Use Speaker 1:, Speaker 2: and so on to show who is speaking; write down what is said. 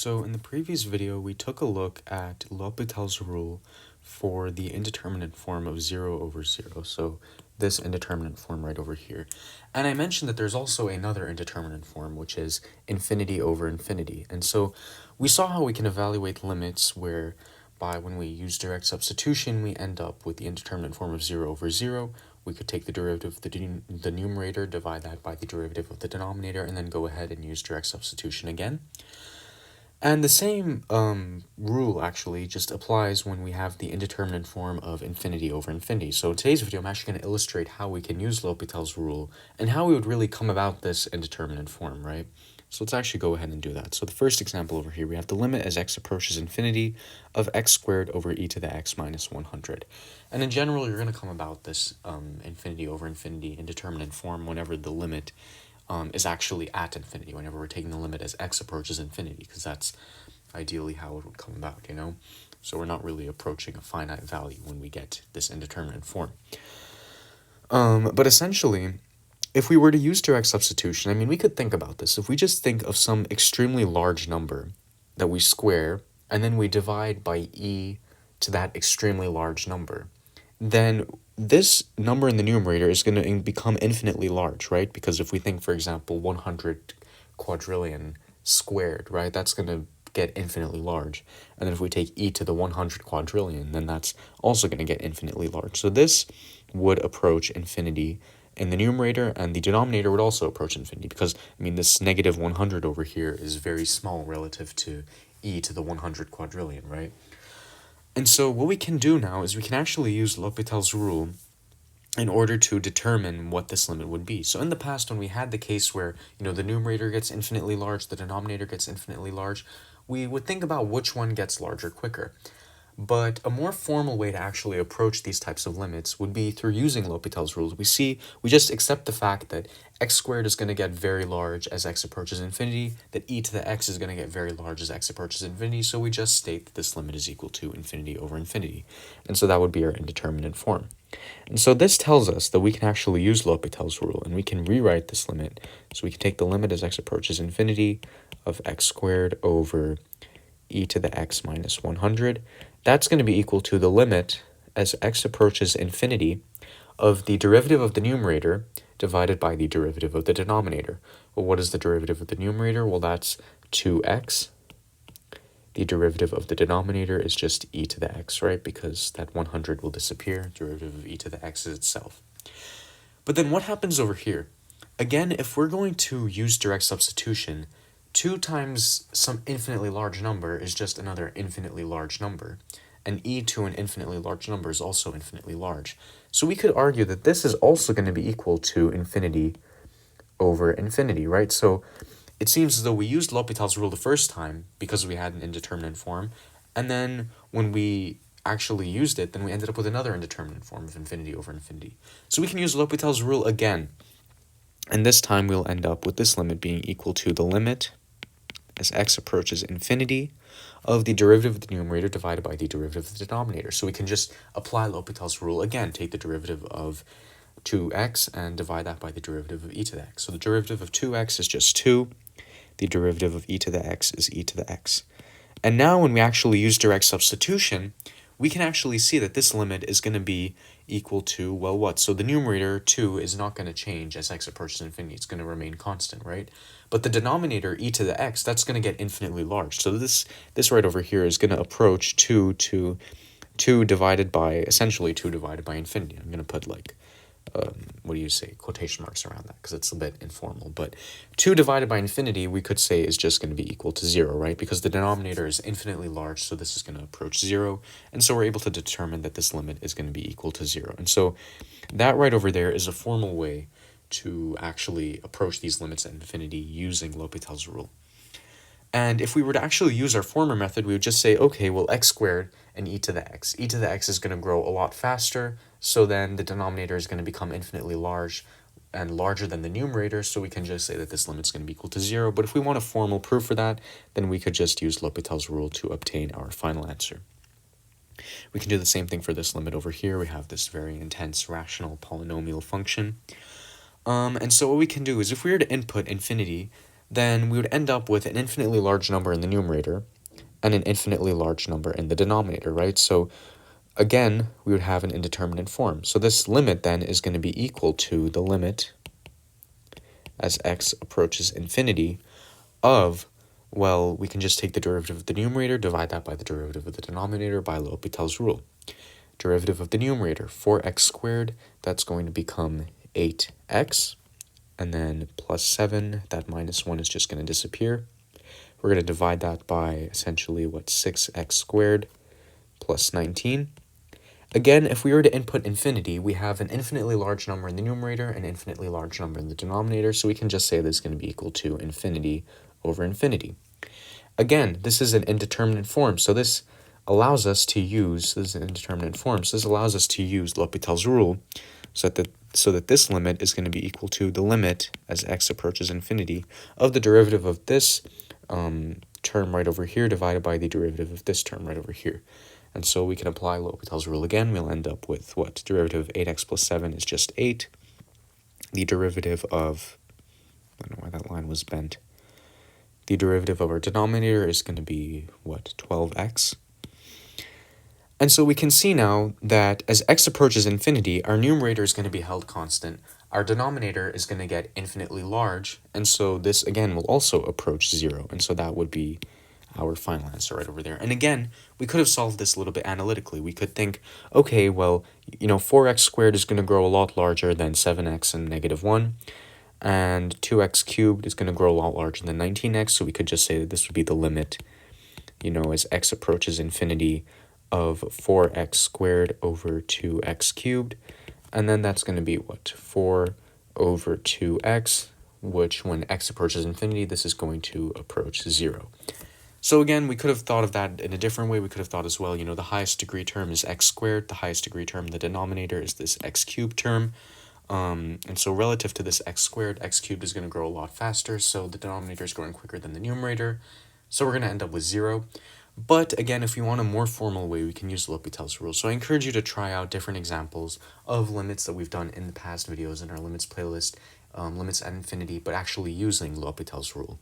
Speaker 1: So in the previous video, we took a look at L'Hopital's rule for the indeterminate form of 0 over 0, so this indeterminate form right over here. And I mentioned that there's also another indeterminate form, which is infinity over infinity. And so we saw how we can evaluate limits whereby when we use direct substitution, we end up with the indeterminate form of 0 over 0. We could take the derivative of the numerator, divide that by the derivative of the denominator, and then go ahead and use direct substitution again. And the same rule actually just applies when we have the indeterminate form of infinity over infinity. So in today's video, I'm actually going to illustrate how we can use L'Hopital's rule and how we would really come about this indeterminate form, right? So let's actually go ahead and do that. So the first example over here, we have the limit as x approaches infinity of x squared over e to the x minus 100. And in general, you're going to come about this infinity over infinity indeterminate form whenever the limit is actually at infinity, whenever we're taking the limit as x approaches infinity, because that's ideally how it would come about, you know? So we're not really approaching a finite value when we get this indeterminate form. But essentially, if we were to use direct substitution, I mean, we could think about this. If we just think of some extremely large number that we square, and then we divide by e to that extremely large number, then this number in the numerator is going to become infinitely large, right? Because if we think, for example, 100 quadrillion squared, right, that's going to get infinitely large. And then if we take e to the 100 quadrillion, then that's also going to get infinitely large. So this would approach infinity in the numerator, and the denominator would also approach infinity because, I mean, this negative 100 over here is very small relative to e to the 100 quadrillion, right? And so what we can do now is we can actually use L'Hopital's rule in order to determine what this limit would be. So in the past, when we had the case where, you know, the numerator gets infinitely large, the denominator gets infinitely large, we would think about which one gets larger quicker. But a more formal way to actually approach these types of limits would be through using L'Hopital's rules. We just accept the fact that x squared is going to get very large as x approaches infinity, that e to the x is going to get very large as x approaches infinity, so we just state that this limit is equal to infinity over infinity. And so that would be our indeterminate form. And so this tells us that we can actually use L'Hopital's rule, and we can rewrite this limit. So we can take the limit as x approaches infinity of x squared over e to the x minus 100. That's going to be equal to the limit as x approaches infinity of the derivative of the numerator divided by the derivative of the denominator. Well, what is the derivative of the numerator? Well, that's 2x. The derivative of the denominator is just e to the x, right? Because that 100 will disappear. Derivative of e to the x is itself. But then what happens over here? Again, if we're going to use direct substitution, 2 times some infinitely large number is just another infinitely large number, and e to an infinitely large number is also infinitely large. So we could argue that this is also going to be equal to infinity over infinity, right? So it seems as though we used L'Hopital's rule the first time because we had an indeterminate form, and then when we actually used it, then we ended up with another indeterminate form of infinity over infinity. So we can use L'Hopital's rule again, and this time we'll end up with this limit being equal to the limit as x approaches infinity of the derivative of the numerator divided by the derivative of the denominator. So we can just apply L'Hopital's rule again, take the derivative of 2x and divide that by the derivative of e to the x. So the derivative of 2x is just 2. The derivative of e to the x is e to the x. And now when we actually use direct substitution, we can actually see that this limit is going to be equal to, well, what? So the numerator, 2, is not going to change as x approaches infinity. It's going to remain constant, right? But the denominator, e to the x, that's going to get infinitely large. So this right over here is going to approach 2 divided by, essentially 2 divided by infinity. I'm going to put like, what do you say, quotation marks around that because it's a bit informal. But 2 divided by infinity, we could say, is just going to be equal to 0, right? Because the denominator is infinitely large, so this is going to approach 0. And so we're able to determine that this limit is going to be equal to 0. And so that right over there is a formal way to actually approach these limits at infinity using L'Hopital's rule. And if we were to actually use our former method, we would just say, okay, well, x squared and e to the x. E to the x is going to grow a lot faster, so then the denominator is going to become infinitely large and larger than the numerator, so we can just say that this limit is going to be equal to 0. But if we want a formal proof for that, then we could just use L'Hopital's rule to obtain our final answer. We can do the same thing for this limit over here. We have this very intense rational polynomial function. And so what we can do is if we were to input infinity, then we would end up with an infinitely large number in the numerator and an infinitely large number in the denominator, right? So again, we would have an indeterminate form. So this limit then is going to be equal to the limit as x approaches infinity of, well, we can just take the derivative of the numerator, divide that by the derivative of the denominator by L'Hopital's rule. Derivative of the numerator, 4x squared, that's going to become 8x, and then plus 7, that minus 1 is just going to disappear. We're going to divide that by essentially, 6x squared plus 19. Again, if we were to input infinity, we have an infinitely large number in the numerator and an infinitely large number in the denominator, so we can just say this is going to be equal to infinity over infinity. Again, this is an indeterminate form, so this allows us to use, this is an indeterminate form, so this allows us to use L'Hopital's rule so that this limit is going to be equal to the limit as x approaches infinity of the derivative of this term right over here divided by the derivative of this term right over here. And so we can apply L'Hopital's rule again. We'll end up with what? Derivative of 8x plus 7 is just 8. The derivative of, I don't know why that line was bent. The derivative of our denominator is going to be, what, 12x? And so we can see now that as x approaches infinity, our numerator is going to be held constant. Our denominator is going to get infinitely large. And so this, again, will also approach 0. And so that would be our final answer right over there. And again, we could have solved this a little bit analytically. We could think, okay, well, 4x squared is going to grow a lot larger than 7x and negative 1. And 2x cubed is going to grow a lot larger than 19x. So we could just say that this would be the limit, as x approaches infinity of 4x squared over 2x cubed. And then that's going to be what? 4 over 2x, which when x approaches infinity, this is going to approach 0. So again, we could have thought of that in a different way. We could have thought as well, the highest degree term is x squared. The highest degree term, the denominator, is this x cubed term. And so relative to this x squared, x cubed is going to grow a lot faster. So the denominator is growing quicker than the numerator. So we're going to end up with 0. But again, if you want a more formal way, we can use L'Hopital's rule. So I encourage you to try out different examples of limits that we've done in the past videos in our limits playlist, limits at infinity, but actually using L'Hopital's rule.